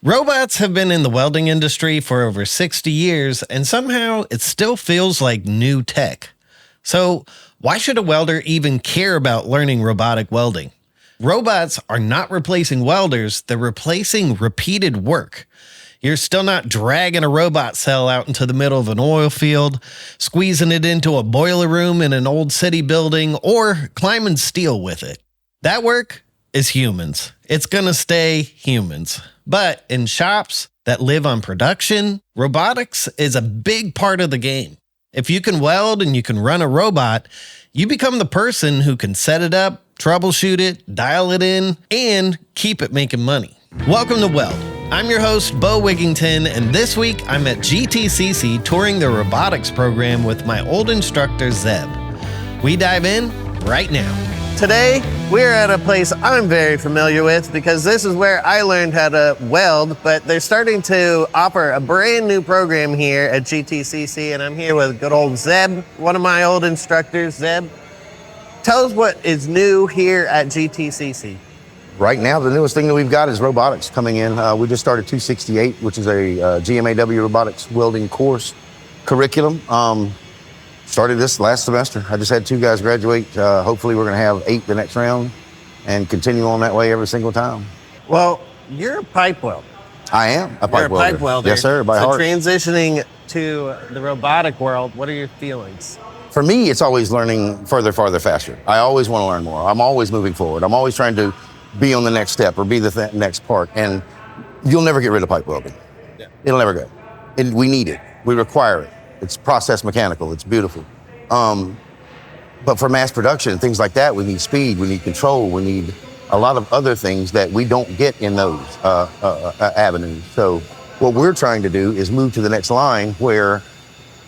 Robots have been in the welding industry for over 60 years, and somehow it still feels like new tech. So, why should a welder even care about learning robotic welding? Robots are not replacing welders, they're replacing repeated work. You're still not dragging a robot cell out into the middle of an oil field, squeezing it into a boiler room in an old city building, or climbing steel with it. That work is humans. It's gonna stay humans. But in shops that live on production, robotics is a big part of the game. If you can weld and you can run a robot, you become the person who can set it up, troubleshoot it, dial it in, and keep it making money. Welcome to WELD. I'm your host, Bo Wigington, and this week I'm at GTCC touring the robotics program with my old instructor, Zeb. We dive in right now. Today, we're at a place I'm very familiar with because this is where I learned how to weld, but they're starting to offer a brand new program here at GTCC, and I'm here with good old Zeb, one of my old instructors. Zeb, tell us what is new here at GTCC. Right now, the newest thing that we've got is robotics coming in. We just started 268, which is a GMAW robotics welding course curriculum. Started this last semester. I just had 2 guys graduate. Hopefully we're gonna have 8 the next round and continue on that way every single time. Well, you're a pipe welder. I am a pipe welder. You're a pipe welder. Yes, sir, by so heart. Transitioning to the robotic world, what are your feelings? For me, it's always learning further, faster. I always wanna learn more. I'm always moving forward. I'm always trying to be on the next step or be the next part. And you'll never get rid of pipe welding. Yeah. It'll never go. We need it. We require it. It's process mechanical. It's beautiful. But for mass production, things like that, we need speed, we need control, we need a lot of other things that we don't get in those avenues. So what we're trying to do is move to the next line where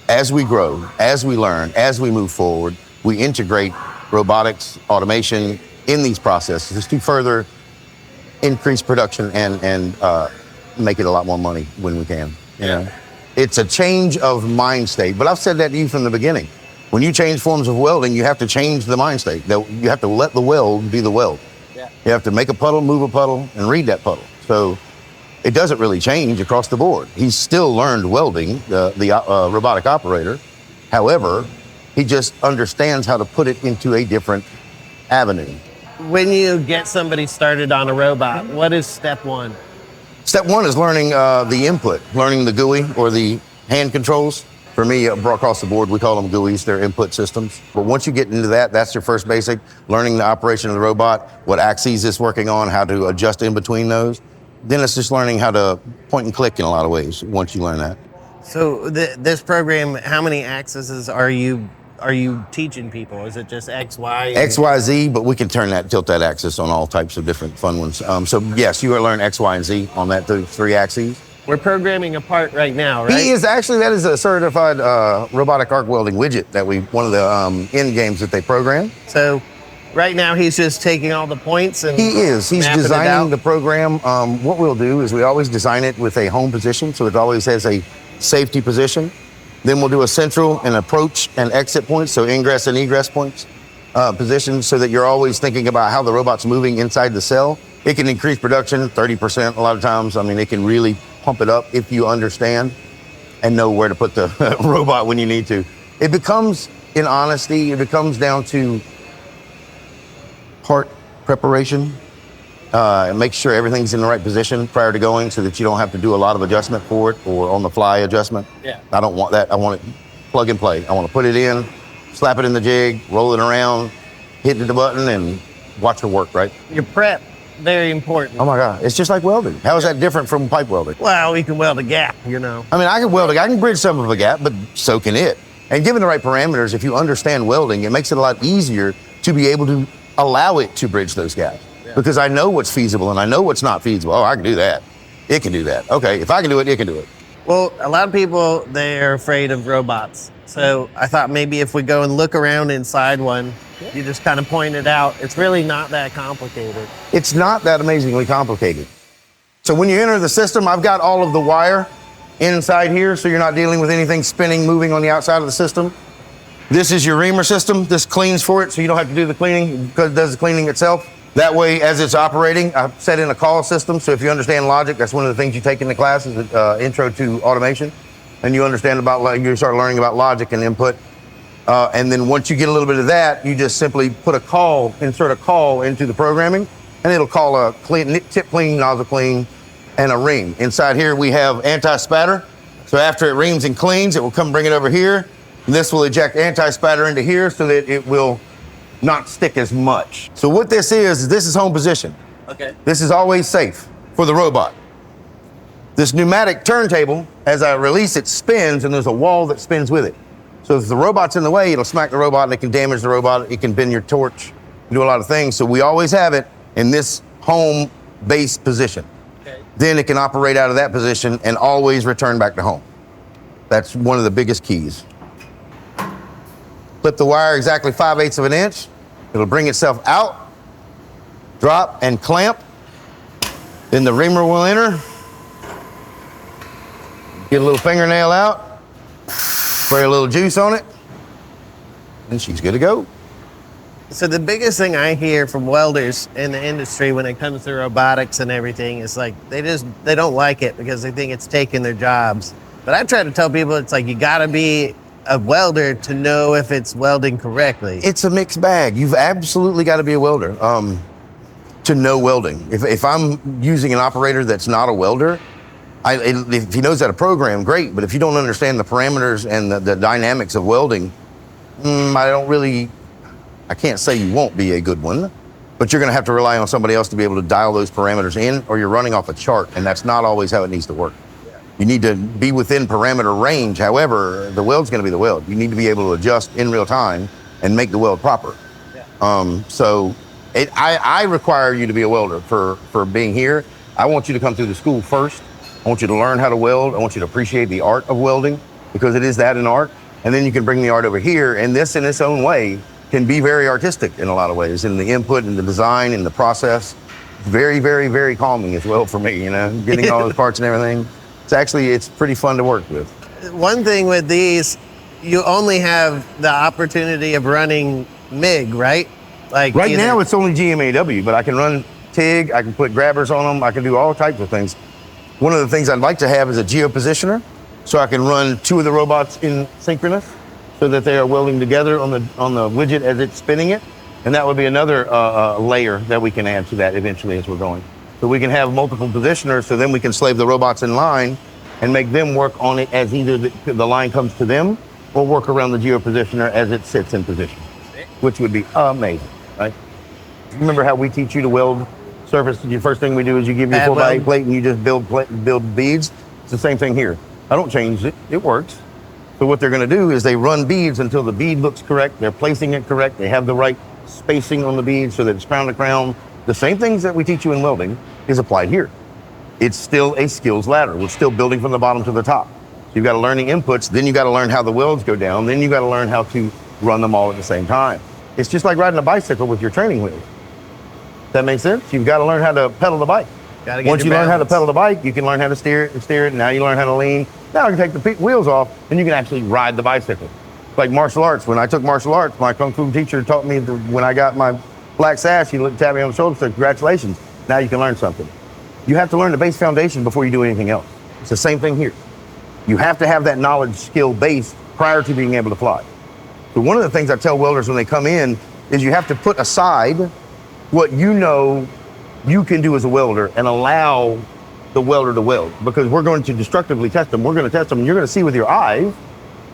as we grow, as we learn, as we move forward, we integrate robotics, automation in these processes to further increase production and make it a lot more money when we can. You know? It's a change of mind state, but I've said that to you from the beginning. When you change forms of welding, you have to change the mind state. You have to let the weld be the weld. Yeah. You have to make a puddle, move a puddle, and read that puddle. So it doesn't really change across the board. He's still learned welding, the robotic operator. However, he just understands how to put it into a different avenue. When you get somebody started on a robot, what is step one? Step one is learning the input, learning the GUI or the hand controls. For me, across the board, we call them GUIs, they're input systems. But once you get into that, that's your first basic, learning the operation of the robot, what axes it's working on, how to adjust in between those. Then it's just learning how to point and click in a lot of ways once you learn that. So this program, how many axes are you teaching people? Is it just X, Y? X, Y, Z, but we can tilt that axis on all types of different fun ones. So yes, you will learn X, Y, and Z on that 3 axes. We're programming a part right now, right? That is a certified robotic arc welding widget one of the end games that they program. So right now he's just taking all the points and he's designing the program. What we'll do is we always design it with a home position, so it always has a safety position. Then we'll do a central and approach and exit points, so ingress and egress points, positions, so that you're always thinking about how the robot's moving inside the cell. It can increase production 30% a lot of times. I mean, it can really pump it up if you understand and know where to put the robot when you need to. It becomes, in honesty, down to part preparation. Make sure everything's in the right position prior to going so that you don't have to do a lot of adjustment for it or on the fly adjustment. Yeah. I don't want that. I want it plug and play. I want to put it in, slap it in the jig, roll it around, hit the button, and watch it work, right? Your prep, very important. Oh my God, it's just like welding. How is that different from pipe welding? Well, we can weld a gap, you know. I mean, I can bridge some of a gap, but so can it. And given the right parameters, if you understand welding, it makes it a lot easier to be able to allow it to bridge those gaps. Yeah. Because I know what's feasible and I know what's not feasible. Oh, I can do that. It can do that. Okay, if I can do it, it can do it. Well, a lot of people, they're afraid of robots. So I thought maybe if we go and look around inside one, you just kind of point it out. It's really not that complicated. It's not that amazingly complicated. So when you enter the system, I've got all of the wire inside here, so you're not dealing with anything spinning, moving on the outside of the system. This is your reamer system. This cleans for it, so you don't have to do the cleaning because it does the cleaning itself. That way, as it's operating, I've set in a call system. So if you understand logic, that's one of the things you take in the class is intro to automation. And you understand about, you start learning about logic and input. And then once you get a little bit of that, you just simply put insert a call into the programming, and it'll call a tip clean, nozzle clean, and a ream. Inside here, we have anti-spatter. So after it reams and cleans, it will come bring it over here. And this will eject anti-spatter into here so that it will not stick as much. So what this is home position. Okay. This is always safe for the robot. This pneumatic turntable, as I release it, spins, and there's a wall that spins with it. So if the robot's in the way, it'll smack the robot and it can damage the robot. It can bend your torch, do a lot of things. So we always have it in this home-based position. Okay. Then it can operate out of that position and always return back to home. That's one of the biggest keys. Flip the wire exactly 5/8 of an inch. It'll bring itself out, drop, and clamp. Then the reamer will enter. Get a little fingernail out, spray a little juice on it, and she's good to go. So the biggest thing I hear from welders in the industry when it comes to robotics and everything is like they don't like it because they think it's taking their jobs. But I try to tell people it's like you gotta be a welder to know if it's welding correctly. It's a mixed bag. You've absolutely got to be a welder to know welding. If I'm using an operator that's not a welder, if he knows how to program, great. But if you don't understand the parameters and the dynamics of welding, I can't say you won't be a good one, but you're going to have to rely on somebody else to be able to dial those parameters in, or you're running off a chart, and that's not always how it needs to work. You need to be within parameter range. However, the weld's going to be the weld. You need to be able to adjust in real time and make the weld proper. Yeah. I require you to be a welder for being here. I want you to come through the school first. I want you to learn how to weld. I want you to appreciate the art of welding because it is that an art. And then you can bring the art over here, and this in its own way can be very artistic in a lot of ways, in the input and the design and the process. Very, very, very calming as well for me, getting all those parts and everything. It's pretty fun to work with. One thing with these, you only have the opportunity of running MIG, right? Like right now it's only GMAW, but I can run TIG, I can put grabbers on them, I can do all types of things. One of the things I'd like to have is a geopositioner, so I can run two of the robots in synchronous, so that they are welding together on the widget as it's spinning it, and that would be another layer that we can add to that eventually as we're going. So we can have multiple positioners, so then we can slave the robots in line and make them work on it as either the line comes to them or work around the geopositioner as it sits in position, which would be amazing, right? Remember how we teach you to weld surface? The first thing we do is you give you a 4x8 plate and you just build beads. It's the same thing here. I don't change it, it works. So what they're gonna do is they run beads until the bead looks correct, they're placing it correct, they have the right spacing on the bead so that it's crown to crown. The same things that we teach you in welding is applied here. It's still a skills ladder. We're still building from the bottom to the top. So you've got to learn the inputs, then you got to learn how the welds go down, then you got to learn how to run them all at the same time. It's just like riding a bicycle with your training wheels. Does that make sense? You've got to learn how to pedal the bike. Once you learn how to pedal the bike, you can learn how to steer it, and now you learn how to lean. Now you can take the wheels off and you can actually ride the bicycle. Like martial arts. When I took martial arts, my Kung Fu teacher taught me when I got my black sash, he tapped me on the shoulder and said, congratulations, now you can learn something. You have to learn the base foundation before you do anything else. It's the same thing here. You have to have that knowledge skill base prior to being able to fly. So one of the things I tell welders when they come in is you have to put aside what you know you can do as a welder and allow the welder to weld, because we're going to destructively test them. We're going to test them and you're going to see with your eyes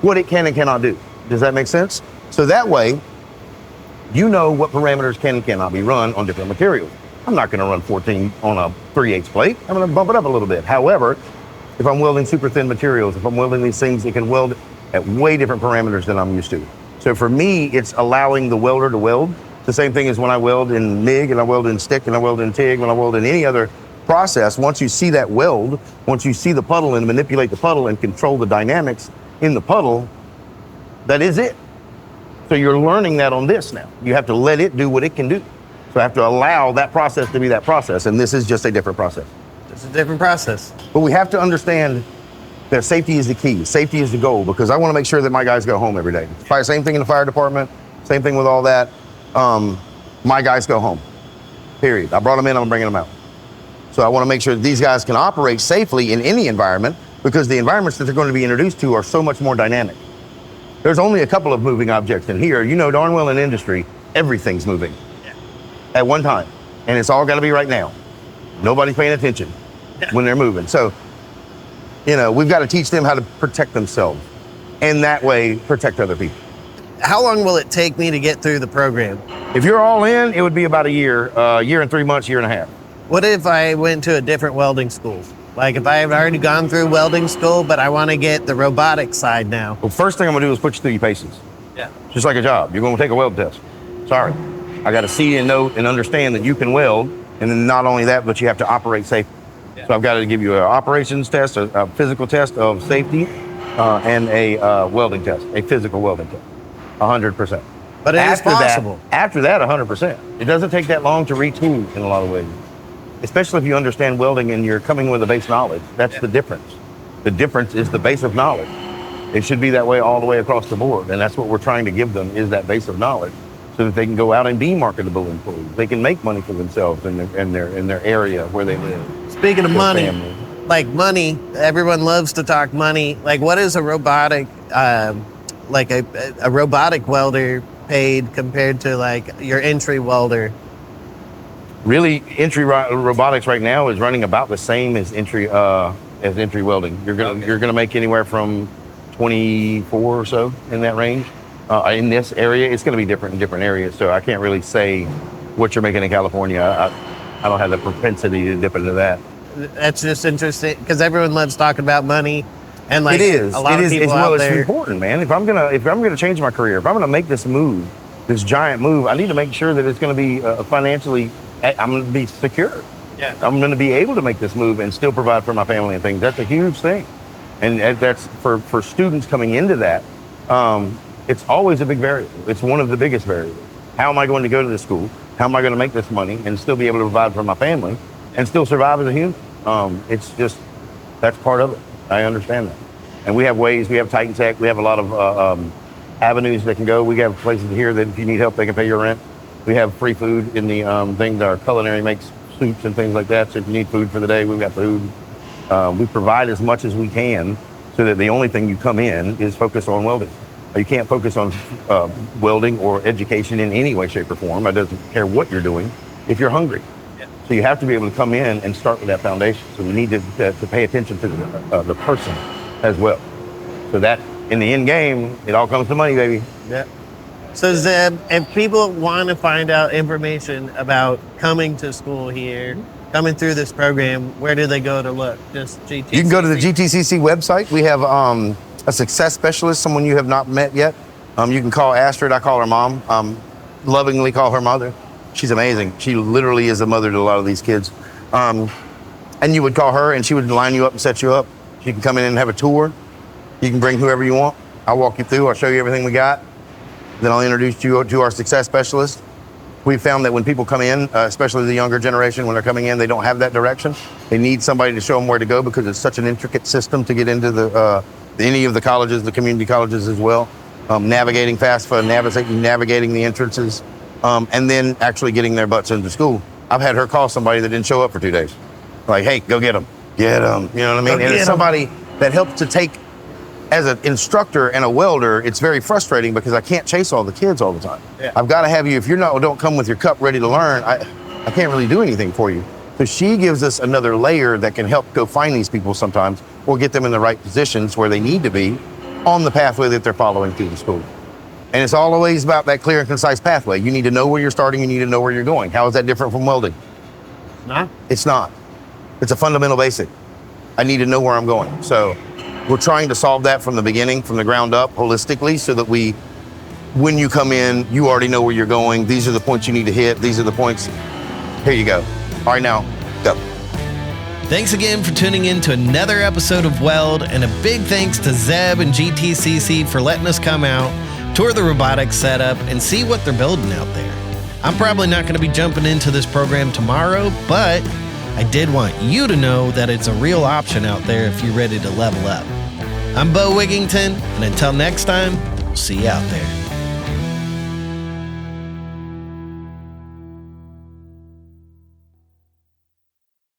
what it can and cannot do. Does that make sense? So that way, you know what parameters can and cannot be run on different materials. I'm not going to run 14 on a 3/8 plate. I'm going to bump it up a little bit. However, if I'm welding super thin materials, if I'm welding these things, it can weld at way different parameters than I'm used to. So for me, it's allowing the welder to weld. The same thing as when I weld in MIG and I weld in stick and I weld in TIG, when I weld in any other process. Once you see that weld, once you see the puddle and manipulate the puddle and control the dynamics in the puddle, that is it. So you're learning that on this now. You have to let it do what it can do. So I have to allow that process to be that process, and this is just a different process. It's a different process. But we have to understand that safety is the key. Safety is the goal, because I want to make sure that my guys go home every day. Same thing in the fire department, same thing with all that. My guys go home. period. I brought them in, I'm bringing them out. So I want to make sure that these guys can operate safely in any environment, because the environments that they're going to be introduced to are so much more dynamic. There's only a couple of moving objects in here. You know darn well in industry, everything's moving at one time. And it's all got to be right now. Nobody's paying attention when they're moving. So, we've got to teach them how to protect themselves, and that way protect other people. How long will it take me to get through the program? If you're all in, it would be about a year and 3 months, year and a half. What if I went to a different welding school? Like if I have already gone through welding school, but I want to get the robotic side now. Well, first thing I'm gonna do is put you through your paces. Yeah. Just like a job. You're gonna take a weld test. Sorry. I gotta see and know and understand that you can weld. And then not only that, but you have to operate safely. Yeah. So I've got to give you an operations test, a physical test of safety, and a welding test, a physical welding test. 100%. But it is possible. After that, 100%. It doesn't take that long to retool in a lot of ways. Especially if you understand welding and you're coming with a base knowledge. That's the difference. The difference is the base of knowledge. It should be that way all the way across the board. And that's what we're trying to give them, is that base of knowledge, so that they can go out and be marketable employees. They can make money for themselves in their area where they live. Speaking of money, family. like money, everyone loves to talk money. Like what is a robotic, like a robotic welder paid compared to like your entry welder? Really, entry robotics right now is running about the same as entry welding. You're gonna make anywhere from 24 or so in that range. In this area, it's gonna be different in different areas. So I can't really say what you're making in California. I don't have the propensity to dip into that. That's just interesting because everyone loves talking about money, and like it is. a lot of people out there. It's important, man. If I'm gonna change my career, if I'm gonna make this move, this giant move, I need to make sure that it's gonna be financially. I'm going to be secure. Yeah. I'm going to be able to make this move and still provide for my family and things. That's a huge thing. And that's for students coming into that. It's always a big variable. It's one of the biggest variables. How am I going to go to this school? How am I going to make this money and still be able to provide for my family and still survive as a human? It's just, that's part of it. I understand that. And we have ways, we have Titan Tech, we have a lot of avenues that can go. We have places here that if you need help, they can pay your rent. We have free food in the thing that our culinary makes soups and things like that. So if you need food for the day, we've got food. We provide as much as we can so that the only thing you come in is focus on welding. You can't focus on welding or education in any way, shape, or form. It doesn't care what you're doing if you're hungry. Yeah. So you have to be able to come in and start with that foundation. So we need to pay attention to the person as well. So that in the end game, it all comes to money, baby. Yeah. So Zeb, if people want to find out information about coming to school here, coming through this program, where do they go to look? Just GTCC? You can go to the GTCC website. We have a success specialist, someone you have not met yet. You can call Astrid. I call her mom. Lovingly call her mother. She's amazing. She literally is a mother to a lot of these kids. And you would call her and she would line you up and set you up. You can come in and have a tour. You can bring whoever you want. I'll walk you through. I'll show you everything we got. Then I'll introduce you to our success specialist. We've found that when people come in, especially the younger generation, when they're coming in, they don't have that direction. They need somebody to show them where to go because it's such an intricate system to get into any of the colleges, the community colleges as well. Navigating FAFSA, navigating the entrances, and then actually getting their butts into school. I've had her call somebody that didn't show up for 2 days. Like, hey, go get them. Get them. You know what I mean? And it's somebody that helps to take. As an instructor and a welder, it's very frustrating because I can't chase all the kids all the time. Yeah. I've got to have you, if don't come with your cup ready to learn, I can't really do anything for you. So she gives us another layer that can help go find these people sometimes or get them in the right positions where they need to be on the pathway that they're following through the school. And it's always about that clear and concise pathway. You need to know where you're starting, you need to know where you're going. How is that different from welding? No. It's not. It's a fundamental basic. I need to know where I'm going. So we're trying to solve that from the beginning, from the ground up, holistically, so that when you come in, you already know where you're going. These are the points you need to hit. These are the points. Here you go. All right, now, go. Thanks again for tuning in to another episode of Weld, and a big thanks to Zeb and GTCC for letting us come out, tour the robotics setup, and see what they're building out there. I'm probably not going to be jumping into this program tomorrow, but I did want you to know that it's a real option out there if you're ready to level up. I'm Bo Wigington, and until next time, we'll see you out there.